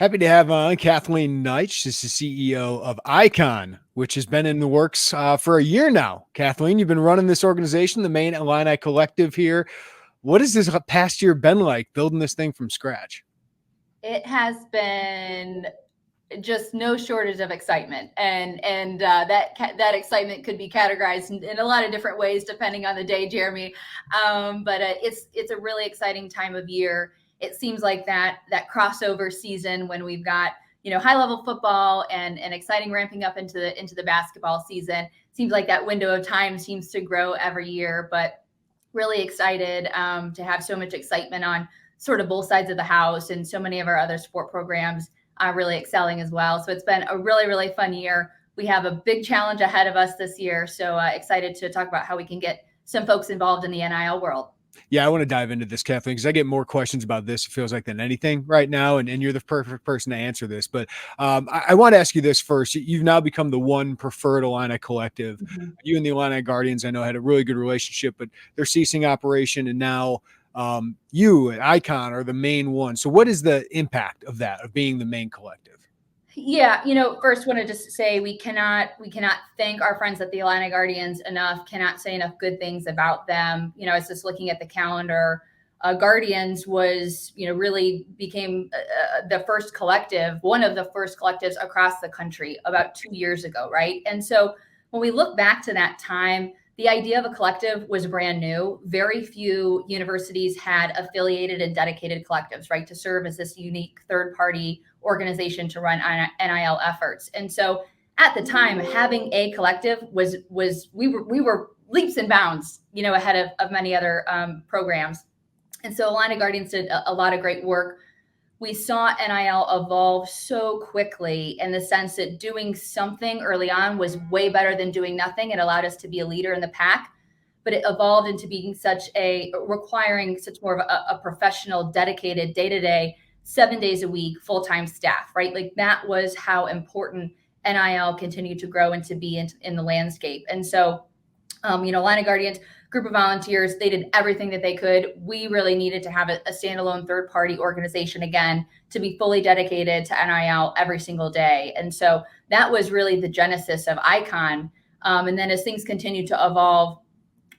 Happy to have on Kathleen Knight. She's the CEO of Icon, which has been in the works for a year now. Kathleen, you've been running this organization, the main Illini Collective here. What has this past year been like building this thing from scratch? It has been just no shortage of excitement, and that excitement could be categorized in a lot of different ways depending on the day, Jeremy. But it's a really exciting time of year. It seems like that crossover season when we've got high level football and exciting ramping up into the basketball season. Seems like that window of time seems to grow every year, but really excited to have so much excitement on sort of both sides of the house, and so many of our other sport programs are really excelling as well. So it's been a really, really fun year. We have a big challenge ahead of us this year. So excited to talk about how we can get some folks involved in the NIL world. Yeah, I want to dive into this, Kathleen, because I get more questions about this, it feels like, than anything right now. And you're the perfect person to answer this. But I want to ask you this first. You've now become the one preferred Illini collective. Mm-hmm. You and the Illini Guardians, I know, had a really good relationship, but they're ceasing operation. And now you and Icon are the main one. So what is the impact of that, of being the main collective? Yeah, first want to just say we cannot thank our friends at the Illini Guardians enough, cannot say enough good things about them. I was just looking at the calendar. Guardians was, really became the first collective, one of the first collectives across the country about 2 years ago, right? And so when we look back to that time, the idea of a collective was brand new. Very few universities had affiliated and dedicated collectives, right, to serve as this unique third-party organization to run NIL efforts. And so at the time, having a collective was we were leaps and bounds, ahead of many other programs. And so Illini Guardians did a lot of great work. We saw NIL evolve so quickly in the sense that doing something early on was way better than doing nothing. It allowed us to be a leader in the pack, but it evolved into being requiring such more of a professional, dedicated, day-to-day, 7 days a week, full-time staff, right? Like that was how important NIL continued to grow and to be in the landscape. And so, Illini Guardians, group of volunteers, they did everything that they could. We really needed to have a standalone third-party organization again to be fully dedicated to NIL every single day. And so that was really the genesis of Icon. And then as things continued to evolve,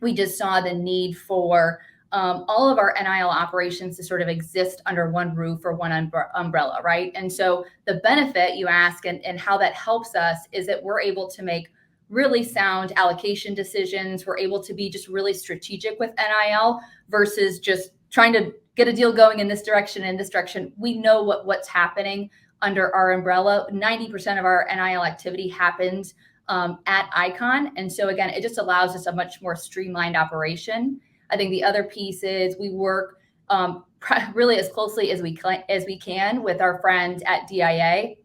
we just saw the need for all of our NIL operations to sort of exist under one roof or one umbrella, right? And so the benefit, you ask, and how that helps us is that we're able to make really sound allocation decisions. We're able to be just really strategic with NIL versus just trying to get a deal going in this direction and this direction. We know what's happening under our umbrella. 90% of our NIL activity happens at Icon. And so again, it just allows us a much more streamlined operation. I think the other piece is we work really as closely as we can with our friends at DIA.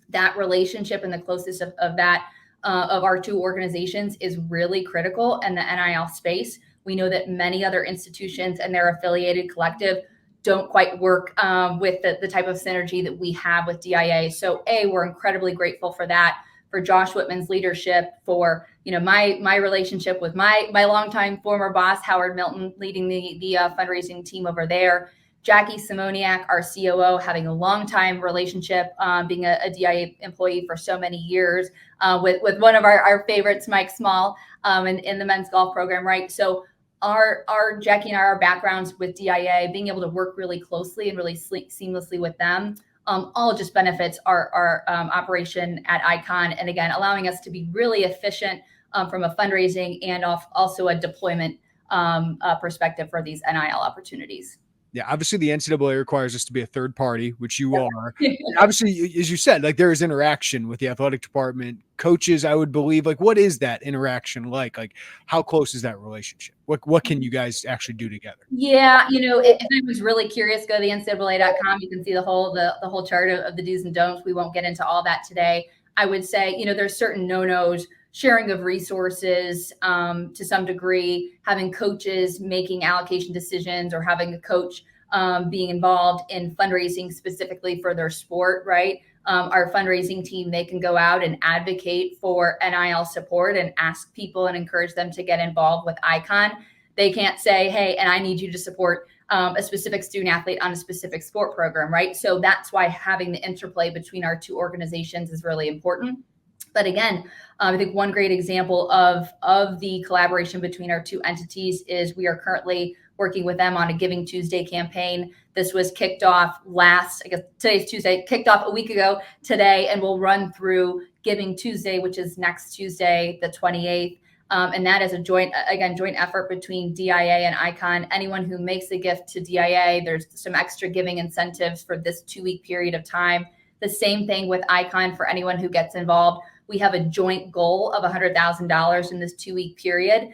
That relationship and the closest of that of our two organizations is really critical in the NIL space. We know that many other institutions and their affiliated collective don't quite work with the type of synergy that we have with DIA. So we're incredibly grateful for that, for Josh Whitman's leadership, for my relationship with my longtime former boss, Howard Milton, leading the fundraising team over there. Jackie Simoniak, our COO, having a long-time relationship, being a DIA employee for so many years, with one of our favorites, Mike Small, in the men's golf program, right? So our Jackie and our backgrounds with DIA, being able to work really closely and really seamlessly with them, all just benefits our operation at Icon. And again, allowing us to be really efficient from a fundraising and also a deployment perspective for these NIL opportunities. Yeah, obviously the NCAA requires us to be a third party, which you are. Obviously, as you said, like there is interaction with the athletic department, coaches, I would believe. Like, what is that interaction like? Like, how close is that relationship? What can you guys actually do together? Yeah, if anyone's really curious, go to the NCAA.com. You can see the whole chart of the do's and don'ts. We won't get into all that today. I would say, there's certain no-nos, sharing of resources to some degree, having coaches making allocation decisions or having a coach being involved in fundraising specifically for their sport, right? Our fundraising team, they can go out and advocate for NIL support and ask people and encourage them to get involved with Icon. They can't say, hey, and I need you to support a specific student athlete on a specific sport program, right? So that's why having the interplay between our two organizations is really important. But again, I think one great example of the collaboration between our two entities is we are currently working with them on a Giving Tuesday campaign. This was kicked off today's Tuesday, kicked off a week ago today, and we'll run through Giving Tuesday, which is next Tuesday, the 28th. And that is a joint effort between DIA and ICON. Anyone who makes a gift to DIA, there's some extra giving incentives for this 2-week period of time. The same thing with ICON for anyone who gets involved. We have a joint goal of $100,000 in this 2-week period,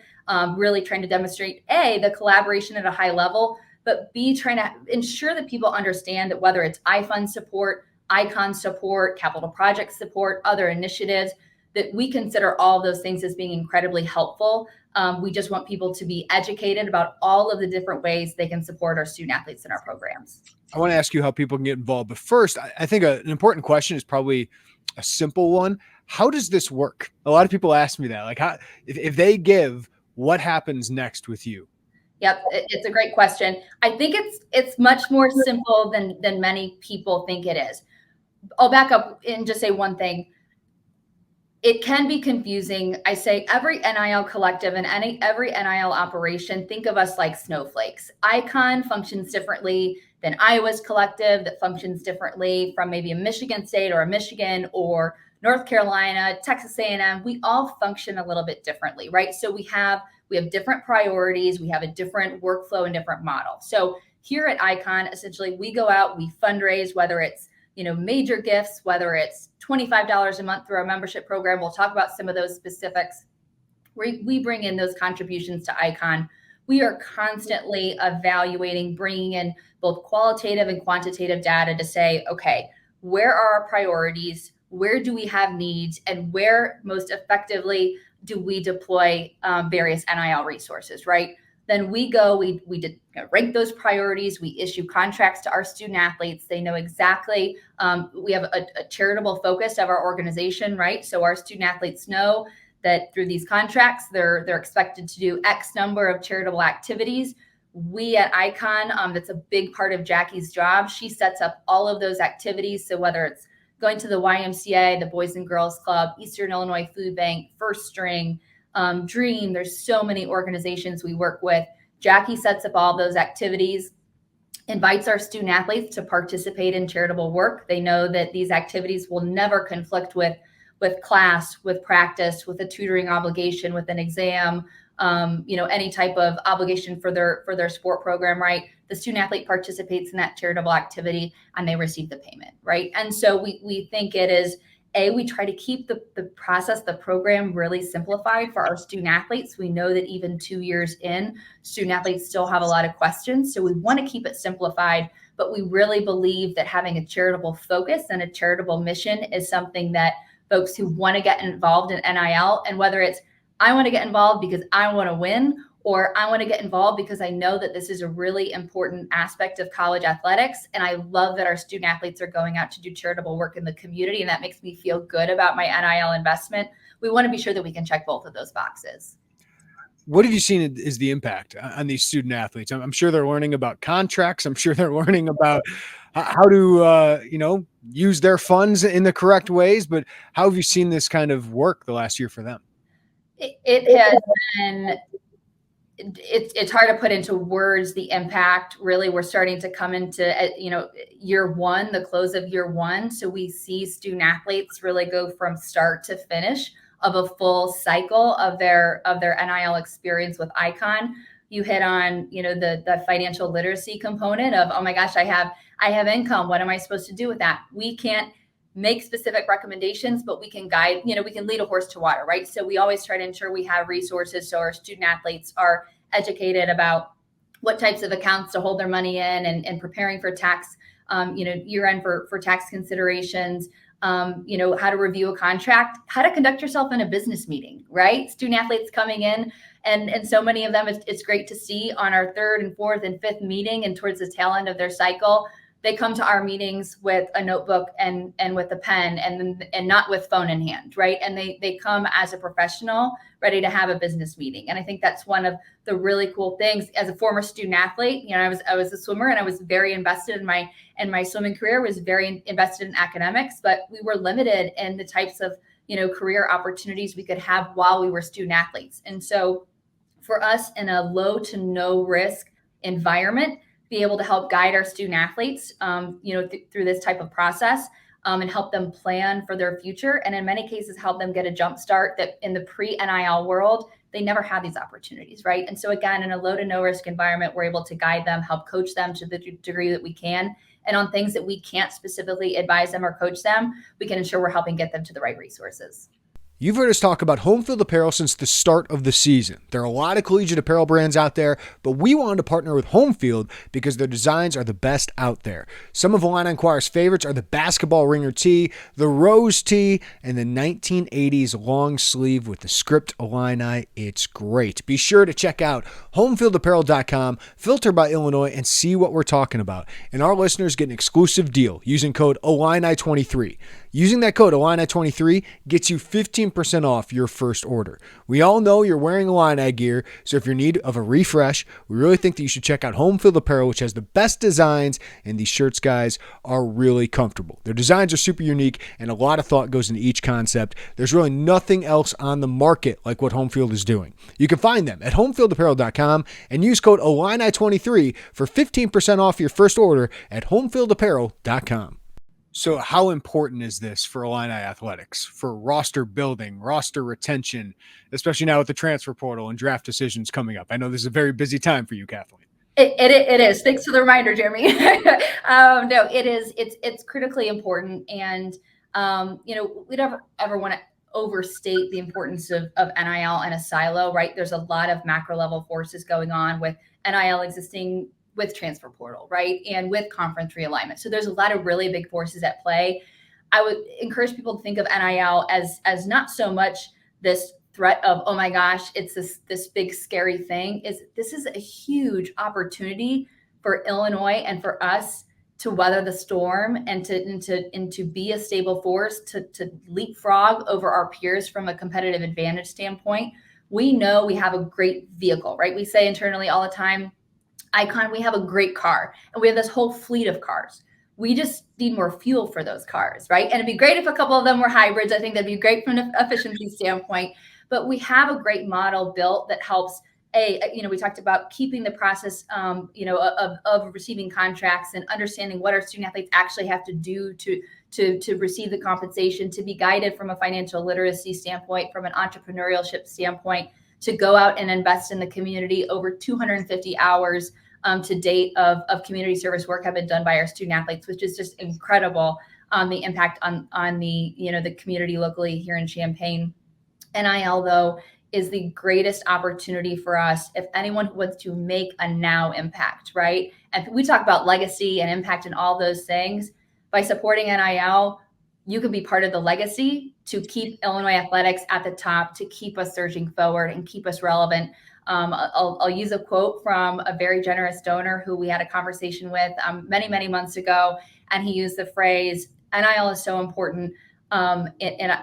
really trying to demonstrate, A, the collaboration at a high level, but B, trying to ensure that people understand that whether it's iFund support, ICON support, capital project support, other initiatives, that we consider all of those things as being incredibly helpful. We just want people to be educated about all of the different ways they can support our student athletes in our programs. I want to ask you how people can get involved, but first, I think an important question is probably a simple one. How does this work? A lot of people ask me that, like, how, if they give, what happens next with you? Yep, it's a great question. I think it's much more simple than many people think it is. I'll back up and just say one thing. It can be confusing. I say every NIL collective and every NIL operation, think of us like snowflakes. ICON functions differently than Iowa's collective, that functions differently from maybe a Michigan State or a Michigan or North Carolina, Texas A&M. We all function a little bit differently, right? So we have different priorities. We have a different workflow and different model. So here at ICON, essentially, we go out, we fundraise, whether it's major gifts, whether it's $25 a month through our membership program. We'll talk about some of those specifics. We bring in those contributions to ICON. We are constantly evaluating, bringing in both qualitative and quantitative data to say, okay, where are our priorities? Where do we have needs? And where most effectively do we deploy various NIL resources, right? Then we go, we rank those priorities. We issue contracts to our student athletes. They know exactly, we have a charitable focus of our organization, right? So our student athletes know that through these contracts, they're expected to do X number of charitable activities. We at ICON, that's a big part of Jackie's job. She sets up all of those activities. So whether it's going to the YMCA, the Boys and Girls Club, Eastern Illinois Food Bank, First String, Dream, there's so many organizations we work with. Jackie sets up all those activities, invites our student athletes to participate in charitable work. They know that these activities will never conflict with class, with practice, with a tutoring obligation, with an exam, any type of obligation for their sport program, right? The student athlete participates in that charitable activity and they receive the payment, right? And so we think it is, we try to keep the process, the program really simplified for our student athletes. We know that even 2 years in, student athletes still have a lot of questions. So we want to keep it simplified, but we really believe that having a charitable focus and a charitable mission is something that folks who want to get involved in NIL, and whether it's I want to get involved because I want to win, or I want to get involved because I know that this is a really important aspect of college athletics. And I love that our student athletes are going out to do charitable work in the community. And that makes me feel good about my NIL investment. We want to be sure that we can check both of those boxes. What have you seen is the impact on these student athletes? I'm sure they're learning about contracts. I'm sure they're learning about how to, use their funds in the correct ways. But how have you seen this kind of work the last year for them? It has been, it's hard to put into words the impact. Really, we're starting to come into, year one, the close of year one. So we see student athletes really go from start to finish of a full cycle of their NIL experience with ICON. You hit on, the financial literacy component of, oh my gosh, I have income. What am I supposed to do with that? We can't make specific recommendations, but we can guide, we can lead a horse to water, right? So we always try to ensure we have resources so our student athletes are educated about what types of accounts to hold their money in and preparing for tax, year end for tax considerations, how to review a contract, how to conduct yourself in a business meeting, right? Student athletes coming in and so many of them, it's great to see on our third and fourth and fifth meeting and towards the tail end of their cycle, they come to our meetings with a notebook and with a pen and not with phone in hand, right? And they come as a professional ready to have a business meeting. And I think that's one of the really cool things. As a former student athlete, you know, I was a swimmer and I was very invested in my swimming career, was very invested in academics, but we were limited in the types of, you know, career opportunities we could have while we were student athletes. And so for us, in a low to no risk environment, be able to help guide our student athletes, you know, through this type of process, and help them plan for their future. And in many cases, help them get a jump start that in the pre-NIL world, they never had these opportunities, right? And so again, in a low to no risk environment, we're able to guide them, help coach them to the degree that we can. And on things that we can't specifically advise them or coach them, we can ensure we're helping get them to the right resources. You've heard us talk about home field apparel since the start of the season. There are a lot of collegiate apparel brands out there, but we wanted to partner with Home Field because their designs are the best out there. Some of Illini Inquirer's favorites are the basketball ringer tee, the rose tee, and the 1980s long sleeve with the script Illini. It's great. Be sure to check out homefieldapparel.com, filter by Illinois, and see what we're talking about. And our listeners get an exclusive deal using code Illini23. Using that code Illini23 gets you 15% off your first order. We all know you're wearing Illini gear, so if you're in need of a refresh, we really think that you should check out Home Field Apparel, which has the best designs, and these shirts, guys, are really comfortable. Their designs are super unique, and a lot of thought goes into each concept. There's really nothing else on the market like what Home Field is doing. You can find them at homefieldapparel.com and use code Illini23 for 15% off your first order at homefieldapparel.com. So how important is this for Illini athletics, for roster building, roster retention, especially now with the transfer portal and draft decisions coming up? I know this is a very busy time for you, Kathleen. It is. Thanks for the reminder, Jeremy. No, it is. It's critically important. And, you know, we don't ever want to overstate the importance of NIL and a silo, right? There's a lot of macro level forces going on with NIL existing with transfer portal, right? And with conference realignment. So there's a lot of really big forces at play. I would encourage people to think of NIL as not so much this threat of, oh my gosh, it's this big scary thing. This is a huge opportunity for Illinois and for us to weather the storm and to be a stable force, to leapfrog over our peers from a competitive advantage standpoint. We know we have a great vehicle, right? We say internally all the time, Icon, we have a great car and we have this whole fleet of cars. We just need more fuel for those cars, right? And it'd be great if a couple of them were hybrids. I think that'd be great from an efficiency standpoint. But we have a great model built that helps, we talked about keeping the process, of receiving contracts and understanding what our student athletes actually have to do to receive the compensation, to be guided from a financial literacy standpoint, from an entrepreneurship standpoint, to go out and invest in the community. Over 250 hours to date of community service work have been done by our student athletes, which is just incredible. The impact on the community locally here in Champaign. NIL, though, is the greatest opportunity for us if anyone wants to make a now impact, right? And we talk about legacy and impact and all those things. By supporting NIL, you can be part of the legacy to keep Illinois athletics at the top, to keep us surging forward and keep us relevant. I'll use a quote from a very generous donor who we had a conversation with many, many months ago. And he used the phrase, NIL is so important. And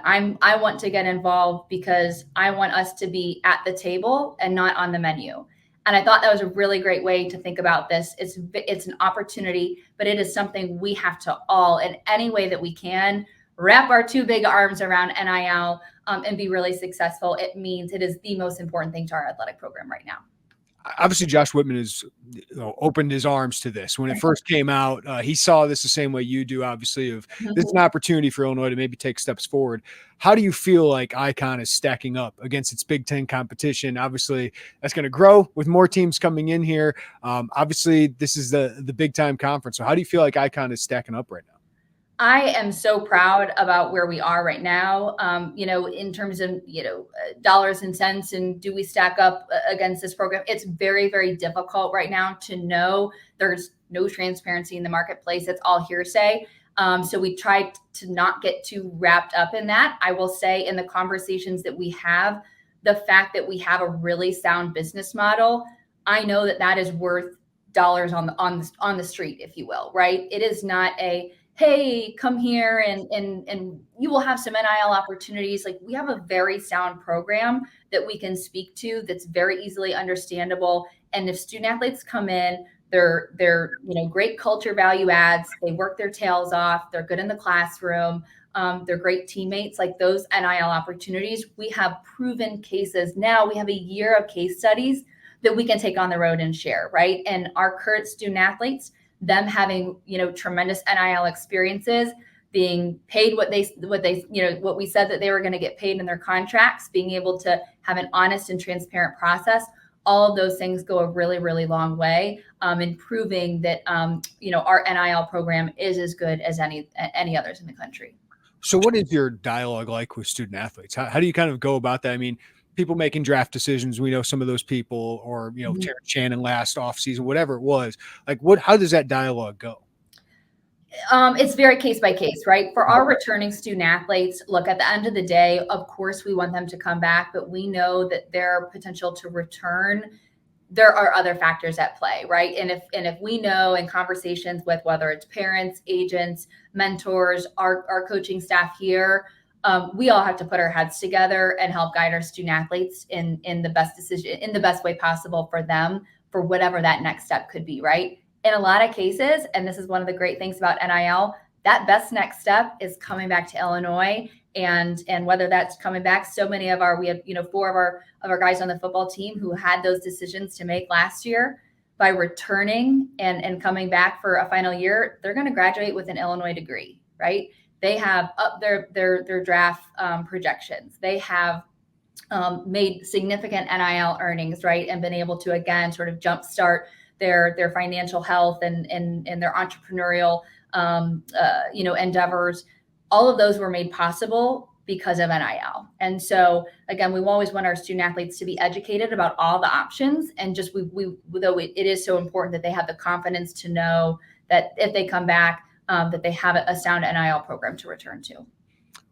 I want to get involved because I want us to be at the table and not on the menu. And I thought that was a really great way to think about this. It's an opportunity, but it is something we have to all, in any way that we can, wrap our two big arms around NIL and be really successful. It means it is the most important thing to our athletic program right now. Obviously, Josh Whitman has opened his arms to this. When it first came out, he saw this the same way you do, obviously, of this is an opportunity for Illinois to maybe take steps forward. How do you feel like Icon is stacking up against its Big Ten competition? Obviously, that's going to grow with more teams coming in here. Obviously, this is the big time conference. So how do you feel like Icon is stacking up right now? I am so proud about where we are right now, in terms of, dollars and cents and do we stack up against this program? It's very, very difficult right now to know. There's no transparency in the marketplace. It's all hearsay. So we try to not get too wrapped up in that. I will say in the conversations that we have, the fact that we have a really sound business model, I know that is worth dollars on the street, if you will, right? It is not a, hey, come here and you will have some NIL opportunities. Like, we have a very sound program that we can speak to that's very easily understandable. And if student athletes come in, they're great culture value adds, they work their tails off, they're good in the classroom, they're great teammates, like those NIL opportunities. We have proven cases. Now we have a year of case studies that we can take on the road and share, right? And our current student athletes, them having, tremendous NIL experiences, being paid what we said that they were going to get paid in their contracts, being able to have an honest and transparent process. All of those things go a really, really long way in proving that, our NIL program is as good as any others in the country. So what is your dialogue like with student athletes? How do you kind of go about that? I mean, people making draft decisions, we know some of those people, or, Terrence Shannon last offseason, whatever it was, like how does that dialogue go? It's very case by case, right? For our returning student athletes, look, at the end of the day, of course, we want them to come back, but we know that their potential to return, there are other factors at play, right? And if we know in conversations with whether it's parents, agents, mentors, our coaching staff here, we all have to put our heads together and help guide our student athletes in the best decision, in the best way possible for them, for whatever that next step could be, right? In a lot of cases, and this is one of the great things about NIL, that best next step is coming back to Illinois. And whether that's coming back, so many of we have 4 of our guys on the football team who had those decisions to make last year. By returning and coming back for a final year, they're going to graduate with an Illinois degree, right? They have up their draft projections. They have made significant NIL earnings, right? And been able to, again, sort of jumpstart their financial health and their entrepreneurial, endeavors. All of those were made possible because of NIL. And so, again, we always want our student athletes to be educated about all the options. And just it is so important that they have the confidence to know that if they come back, that they have a sound NIL program to return to.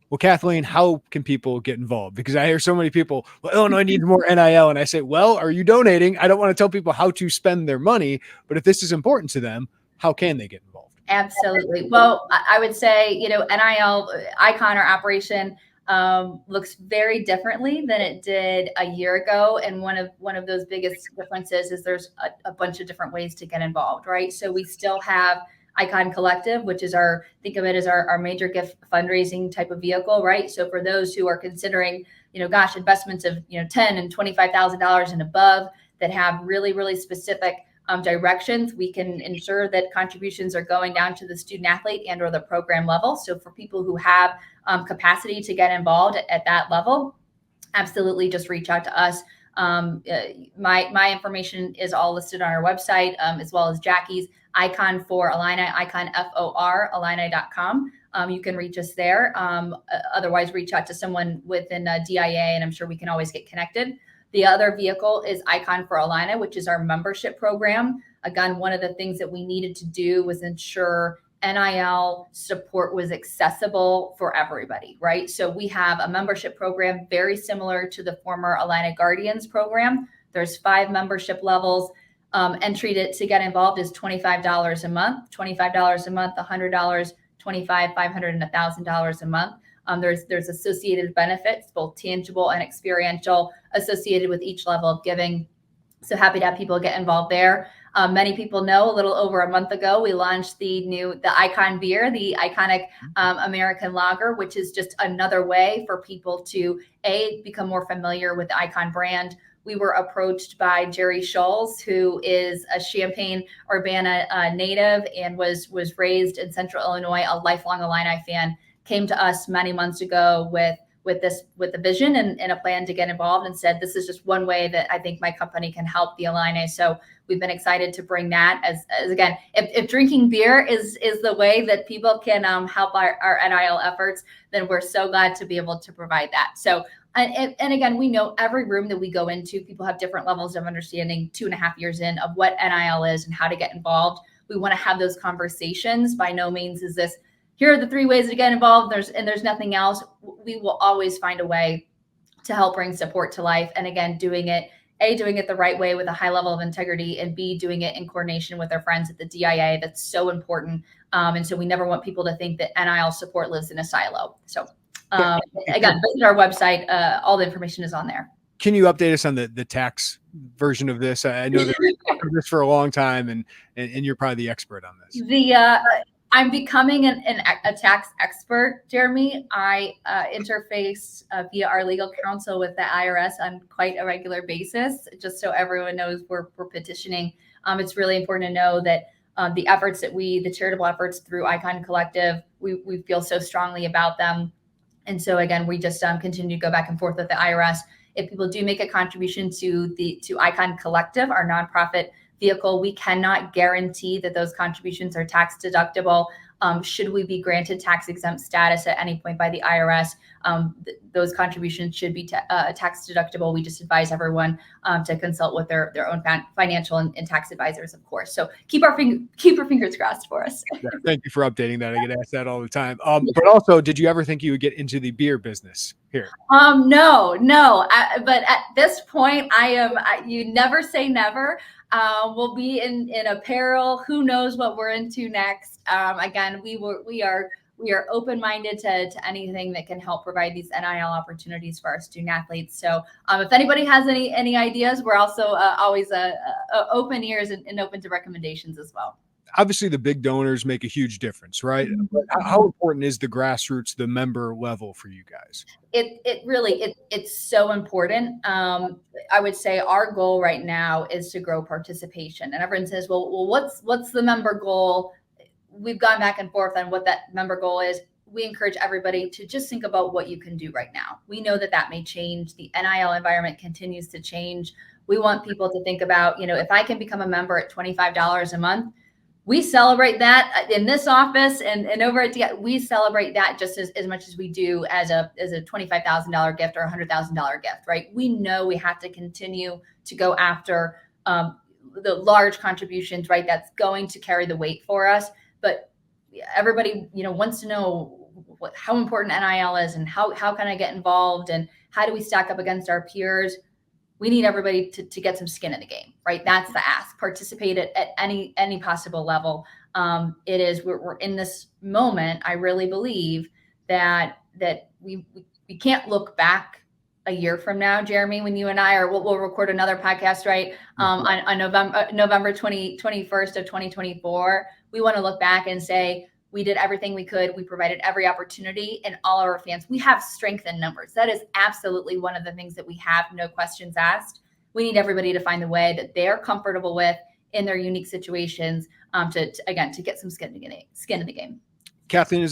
Well, Kathleen, how can people get involved? Because I hear so many people, well, Illinois needs more NIL. And I say, well, are you donating? I don't want to tell people how to spend their money, but if this is important to them, how can they get involved? Absolutely. Well, I would say, NIL icon or operation looks very differently than it did a year ago. And one of those biggest differences is there's a bunch of different ways to get involved, right? So we still have Icon Collective, which is think of it as our major gift fundraising type of vehicle, right? So for those who are considering, investments of, $10,000 and $25,000 and above that have really, really specific directions, we can ensure that contributions are going down to the student athlete and or the program level. So for people who have capacity to get involved at that level, absolutely just reach out to us. My information is all listed on our website, as well as Jackie's. Icon for Illini, Icon FOR, Illini.com. You can reach us there. Otherwise, reach out to someone within DIA, and I'm sure we can always get connected. The other vehicle is Icon for Illini, which is our membership program. Again, one of the things that we needed to do was ensure NIL support was accessible for everybody, right? So we have a membership program very similar to the former Illini Guardians program. There's 5 membership levels. Entry to get involved is $25 a month, $25 a month, $100, $25, $500, and $1,000 a month. There's associated benefits, both tangible and experiential, associated with each level of giving. So happy to have people get involved there. Many people know a little over a month ago, we launched the Icon beer, the iconic American lager, which is just another way for people to become more familiar with the Icon brand. We were approached by Jerry Schulz, who is a Champaign-Urbana native and was raised in Central Illinois, a lifelong Illini fan, came to us many months ago with the vision and a plan to get involved, and said, this is just one way that I think my company can help the Illini. So we've been excited to bring that as again, if drinking beer is the way that people can help our NIL efforts, then we're so glad to be able to provide that. So, and again, we know every room that we go into, people have different levels of understanding 2.5 years in of what NIL is and how to get involved. We want to have those conversations. By no means is this, here are the 3 ways to get involved, there's nothing else. We will always find a way to help bring support to life. And again, doing it A, doing it the right way with a high level of integrity, and B, doing it in coordination with our friends at the DIA. That's so important. And so we never want people to think that NIL support lives in a silo. So again, visit our website. All the information is on there. Can you update us on the tax version of this? I know that we've talked about this for a long time, and you're probably the expert on this. I'm becoming a tax expert, Jeremy. I interface via our legal counsel with the IRS on quite a regular basis, just so everyone knows we're petitioning. It's really important to know that the efforts that the charitable efforts through Icon Collective, we feel so strongly about them. And so again, we just continue to go back and forth with the IRS. If people do make a contribution to Icon Collective, our nonprofit vehicle, we cannot guarantee that those contributions are tax deductible. Should we be granted tax exempt status at any point by the IRS, those contributions should be tax deductible. We just advise everyone to consult with their own financial and tax advisors, of course. So keep our fingers crossed for us. Yeah, thank you for updating that. I get asked that all the time. But also, did you ever think you would get into the beer business here? No. But at this point, you never say never. We'll be in apparel. Who knows what we're into next? Again, we are open-minded to anything that can help provide these NIL opportunities for our student athletes. So if anybody has any ideas, we're also always open ears and open to recommendations as well. Obviously, the big donors make a huge difference, right? But how important is the grassroots, the member level for you guys? It's so important. I would say our goal right now is to grow participation. And everyone says, well, what's the member goal? We've gone back and forth on what that member goal is. We encourage everybody to just think about what you can do right now. We know that may change. The NIL environment continues to change. We want people to think about, if I can become a member at $25 a month, we celebrate that in this office and over at DIA. We celebrate that just as much as we do as a $25,000 gift or a $100,000 gift, right? We know we have to continue to go after the large contributions, right? That's going to carry the weight for us. But everybody, wants to know how important NIL is and how can I get involved and how do we stack up against our peers? We need everybody to get some skin in the game, right? That's the ask. Participate at any possible level. We're in this moment. I really believe that we can't look back a year from now, Jeremy, when you and I we'll record another podcast, right? On November 21st of 2024. We want to look back and say, we did everything we could. We provided every opportunity, and all our fans, we have strength in numbers. That is absolutely one of the things that we have, no questions asked. We need everybody to find the way that they're comfortable with in their unique situations to get some skin in the game. Kathleen,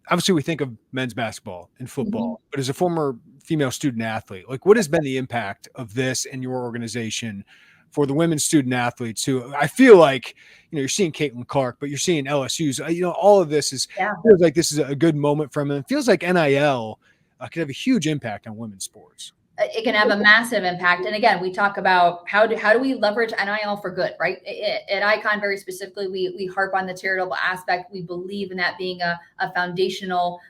obviously we think of men's basketball and football, but as a former female student athlete, what has been the impact of this and your organization for the women's student athletes who I feel like, you're seeing Caitlin Clark, but you're seeing LSU's, all of this feels like this is a good moment for them. And it feels like NIL could have a huge impact on women's sports. It can have a massive impact. And again, we talk about how do we leverage NIL for good, right? At Icon, very specifically, we harp on the charitable aspect. We believe in that being a foundational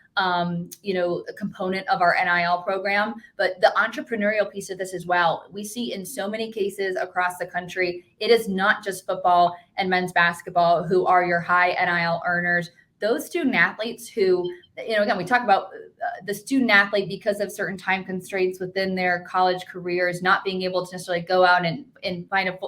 component of our NIL program, but the entrepreneurial piece of this as well. We see in so many cases across the country, it is not just football and men's basketball who are your high NIL earners. Those student athletes who, again, we talk about the student athlete because of certain time constraints within their college careers, not being able to necessarily go out and find a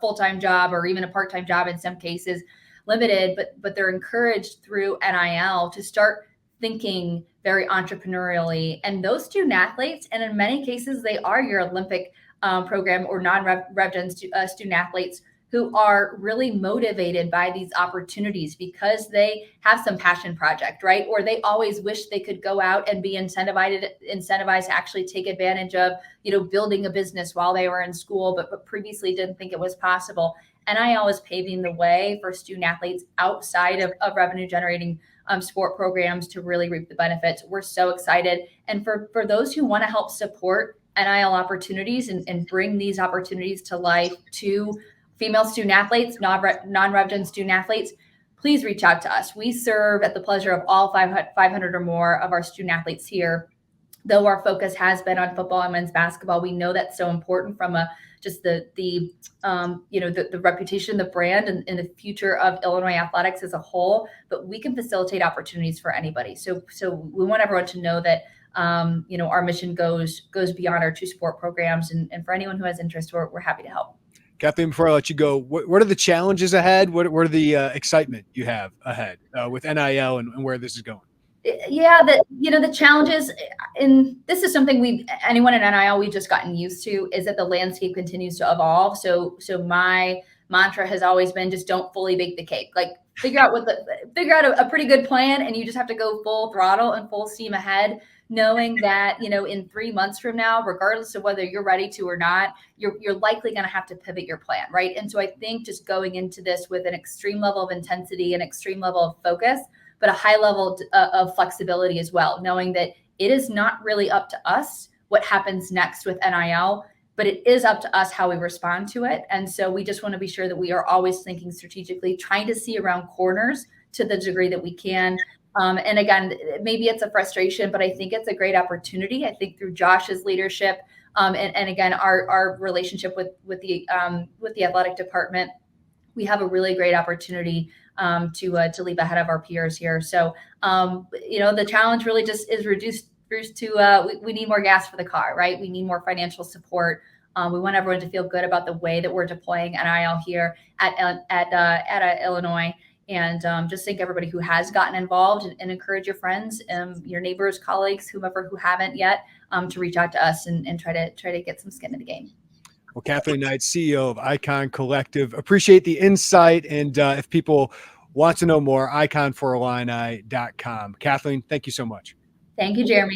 full-time job or even a part-time job in some cases, limited, but they're encouraged through NIL to start thinking very entrepreneurially. And those student athletes, and in many cases, they are your Olympic program or non-Rev Gen student athletes who are really motivated by these opportunities because they have some passion project, right? Or they always wish they could go out and be incentivized to actually take advantage of, building a business while they were in school, but previously didn't think it was possible. NIL is paving the way for student athletes outside of revenue generating sport programs to really reap the benefits. We're so excited. And for those who want to help support NIL opportunities and bring these opportunities to life to female student athletes, non-Rev Gen student athletes, please reach out to us. We serve at the pleasure of all 500 or more of our student athletes here. though our focus has been on football and men's basketball, we know that's so important from just the reputation, the brand, and the future of Illinois athletics as a whole. But we can facilitate opportunities for anybody. So we want everyone to know that our mission goes beyond our 2 sport programs, and for anyone who has interest, we're happy to help. Kathleen, before I let you go, what are the challenges ahead? What are the excitement you have ahead with NIL and where this is going? Yeah, the challenges, and this is something anyone in NIL we've just gotten used to, is that the landscape continues to evolve. So my mantra has always been, just don't fully bake the cake. Like figure out a pretty good plan, and you just have to go full throttle and full steam ahead, knowing that, in 3 months from now, regardless of whether you're ready to or not, you're likely going to have to pivot your plan, right? And so I think just going into this with an extreme level of intensity and extreme level of focus, but a high level of flexibility as well, knowing that it is not really up to us what happens next with NIL, but it is up to us how we respond to it. And so we just want to be sure that we are always thinking strategically, trying to see around corners to the degree that we can. And again, maybe it's a frustration, but I think it's a great opportunity. I think through Josh's leadership, and again, our relationship with the athletic department, we have a really great opportunity to leap ahead of our peers here. So, the challenge really just is reduced to we need more gas for the car, right? We need more financial support. We want everyone to feel good about the way that we're deploying NIL here at Illinois. And just thank everybody who has gotten involved, and encourage your friends, your neighbors, colleagues, whomever who haven't yet, to reach out to us and try to get some skin in the game. Well, Kathleen Knight, CEO of Icon Collective, appreciate the insight. And if people want to know more, iconforillini.com. Kathleen, thank you so much. Thank you, Jeremy.